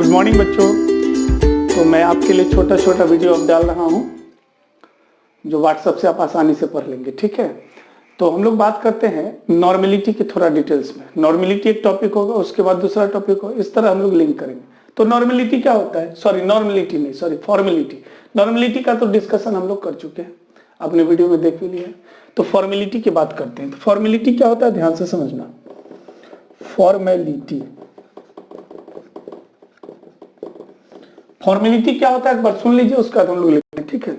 Good morning बच्चों। तो मैं आपके लिए छोटा छोटा वीडियो अब डाल रहा हूं जो व्हाट्सएप से आप आसानी से पढ़ लेंगे, ठीक है। तो हम लोग बात करते हैं नॉर्मेलिटी के थोड़ा डिटेल्स में। नॉर्मेलिटी एक टॉपिक होगा, उसके बाद दूसरा टॉपिक होगा, इस तरह हम लोग लिंक करेंगे। तो नॉर्मेलिटी क्या होता है, फॉर्मेलिटी। नॉर्मेलिटी का तो डिस्कशन हम लोग कर चुके हैं, अपने वीडियो में देख भी लिया। तो फॉर्मेलिटी की बात करते हैं। तो फॉर्मेलिटी क्या होता है, ध्यान से समझना। फॉर्मेलिटी क्या होता है एक बार सुन लीजिए, उसका हम लोग लिखते हैं, ठीक है।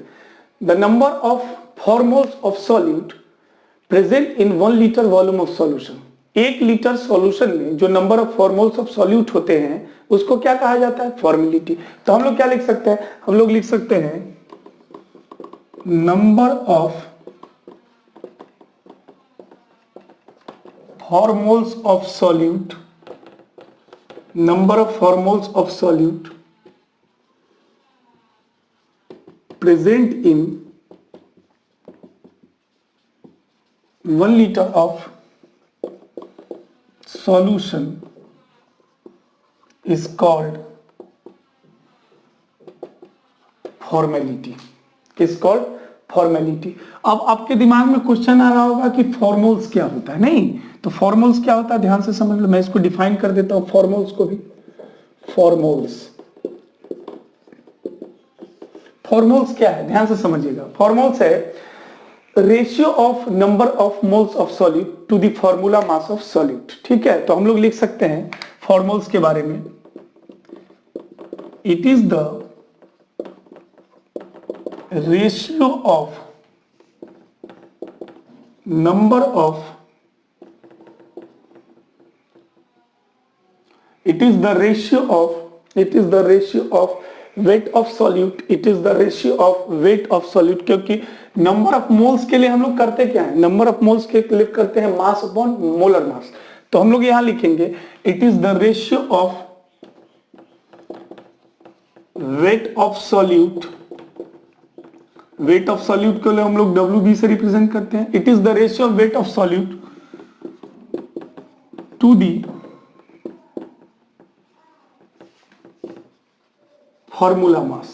The number of formals of solute present in 1 litre volume of solution. 1 litre solution में जो number of formals of solute होते हैं उसको क्या कहा जाता है, फॉर्मेलिटी। तो हम लोग क्या लिख सकते हैं, हम लोग लिख सकते हैं number of formals of solute, number of formals of solute present in 1 liter of solution is called formality। is called formality। अब आपके दिमाग में क्वेश्चन आ रहा होगा कि फॉर्मोल्स क्या होता है। नहीं, तो फॉर्मोल्स क्या होता है ध्यान से समझ लो। मैं इसको डिफाइन कर देता हूं, फॉर्मोल्स को भी। फॉर्मोल्स क्या है, ध्यान से समझिएगा। फॉर्मोल्स है ratio of number of moles of solute to the formula mass of solute, ठीक है। तो हम लोग लिख सकते हैं फॉर्मोल्स के बारे में, it is the ratio of number of, it is the ratio of weight of solute, it is the ratio of weight of solute। क्योंकि नंबर ऑफ मोल्स के लिए हम लोग करते क्या है, नंबर ऑफ मोल्स के लिए करते हैं मास अपॉन मोलर मास। तो हम लोग यहां लिखेंगे it is the ratio of weight of solute. Weight of solute के लिए हम लोग WB से रिप्रेजेंट करते हैं। It is the ratio of weight of solute to the formula mass.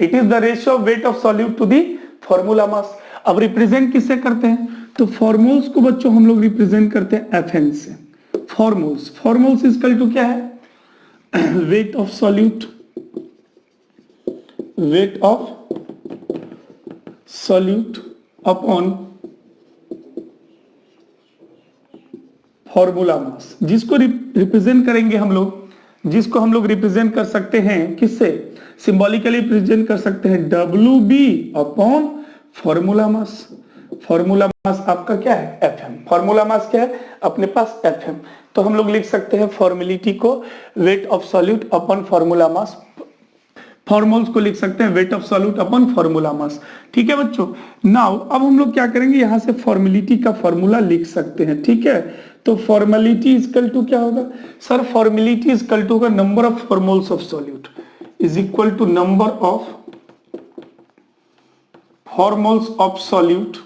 It is the ratio of weight of solute to the formula mass. अब represent किससे करते हैं, तो फॉर्मोल्स को बच्चों हम लोग रिप्रेजेंट करते हैं FN से। फॉर्मोल्स इक्वल टू क्या है, wait of solute, weight of solute upon formula मास, जिसको रिप्रेजेंट करेंगे हम लोग, जिसको हम लोग रिप्रेजेंट कर सकते हैं किससे, सिंबॉलिकली रिप्रेजेंट कर सकते हैं WB अपॉन फॉर्मूला मास। फॉर्मूला मास आपका क्या है, FM। फॉर्मूला मास क्या है अपने पास, FM। तो हम लोग लिख सकते हैं फॉर्मेलिटी को weight of solute upon formula mass, formals को लिख सकते हैं weight of solute upon formula mass, ठीक है बच्चों। नाउ अब हम लोग क्या करेंगे, यहां से फॉर्मेलिटी का फॉर्मूला लिख सकते हैं, ठीक है। तो फॉर्मेलिटी इक्वल टू क्या होगा सर, फॉर्मेलिटी इक्वल टू होगा number of formals of solute is equal to number of formals of solute,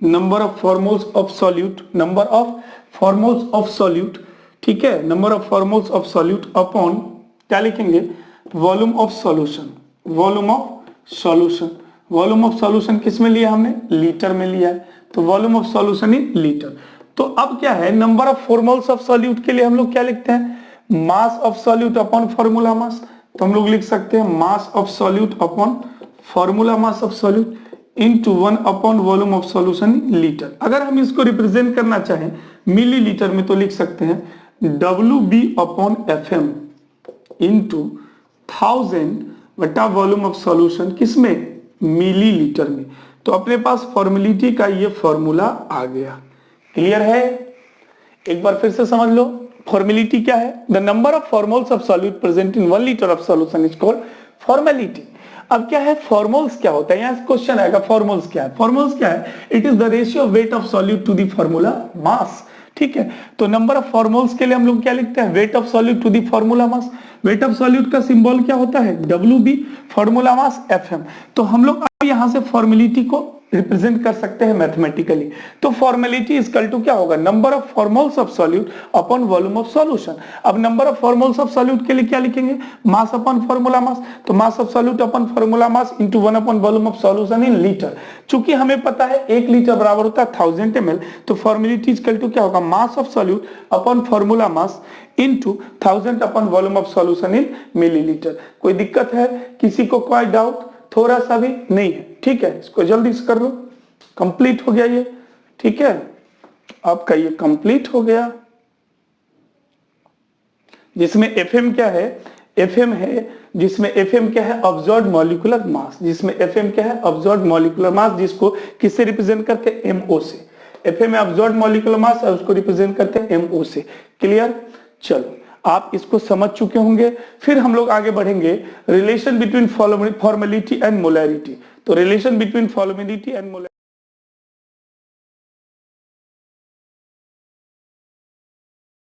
number of formals of solute, number of formals of solute, ठीक है, number of formals of solute upon क्या लिखेंगे, volume of solution. Volume of solution, volume of solution किस में लिया हमने, litre में लिया है। तो volume of solution in litre. तो अब क्या है, number of formals of solute के लिए हम लोग क्या लिखते हैं, मास of solute upon formula mass. तो हम लोग लिख सकते हैं मास of solute upon formula mass of solute into 1 upon volume of solution in litre. अगर हम इसको रिप्रेजेंट करना चाहें मिलीलीटर में तो लिख सकते हैं WB अपॉन FM इनटू 1000 बटा वॉल्यूम ऑफ सॉल्यूशन किसमें, मिलीलीटर में। तो अपने पास फॉर्मेलिटी का ये फॉर्मूला आ गया। क्लियर है, एक बार फिर से समझ लो फॉर्मेलिटी क्या है, the number of formals of solute present in 1 litre of solution is called formality. अब क्या है फॉर्मोल्स क्या होता है, यहां क्वेश्चन आएगा फॉर्मोल्स क्या है। फॉर्मोल्स क्या है, it is the ratio of weight of solute to the formula mass, ठीक है। तो नंबर ऑफ फॉर्मोल्स के लिए हम लोग क्या लिखते हैं, weight of solute to the formula mass. Weight of solute का सिंबल क्या होता है, WB, फॉर्मूला मास FM। तो हम लोग अब यहां से फॉर्मेलिटी को रिप्रेजेंट कर सकते हैं मैथमेटिकली। तो फॉर्मेलिटी इक्वल टू क्या होगा, number of formals of solute upon volume of solution. अब number of formals of solute के लिए क्या लिखेंगे, मास अपॉन फॉर्मूला मास, तो mass of solute upon formula mass into 1 upon volume of solution in litre. चूंकि हमें पता है 1 लीटर बराबर होता है 1000 ml, तो फॉर्मेलिटी इक्वल टू क्या होगा, मास of solute upon formula mass into 1000 upon volume of solution in millilitre. कोई दिक्कत है किसी को, कोई डाउट थोड़ा सा भी नहीं है, ठीक है। इसको जल्दी से कर लो, कंप्लीट हो गया ये, ठीक है, आपका ये कंप्लीट हो गया। जिसमें एफएम क्या है, एफएम है, जिसमें एफएम क्या है, ऑब्जर्व्ड मॉलिक्यूलर मास, जिसमें एफएम क्या है, ऑब्जर्व्ड मॉलिक्यूलर मास, जिसको किससे रिप्रेजेंट करते हैं, एमओ से। एफएम ऑब्जर्व्ड मॉलिक्यूलर मास और उसको रिप्रेजेंट करते हैं एमओ से। क्लियर, चलो आप इसको समझ चुके होंगे। फिर हम लोग आगे बढ़ेंगे, relation between formality and molarity. तो relation between formality and molarity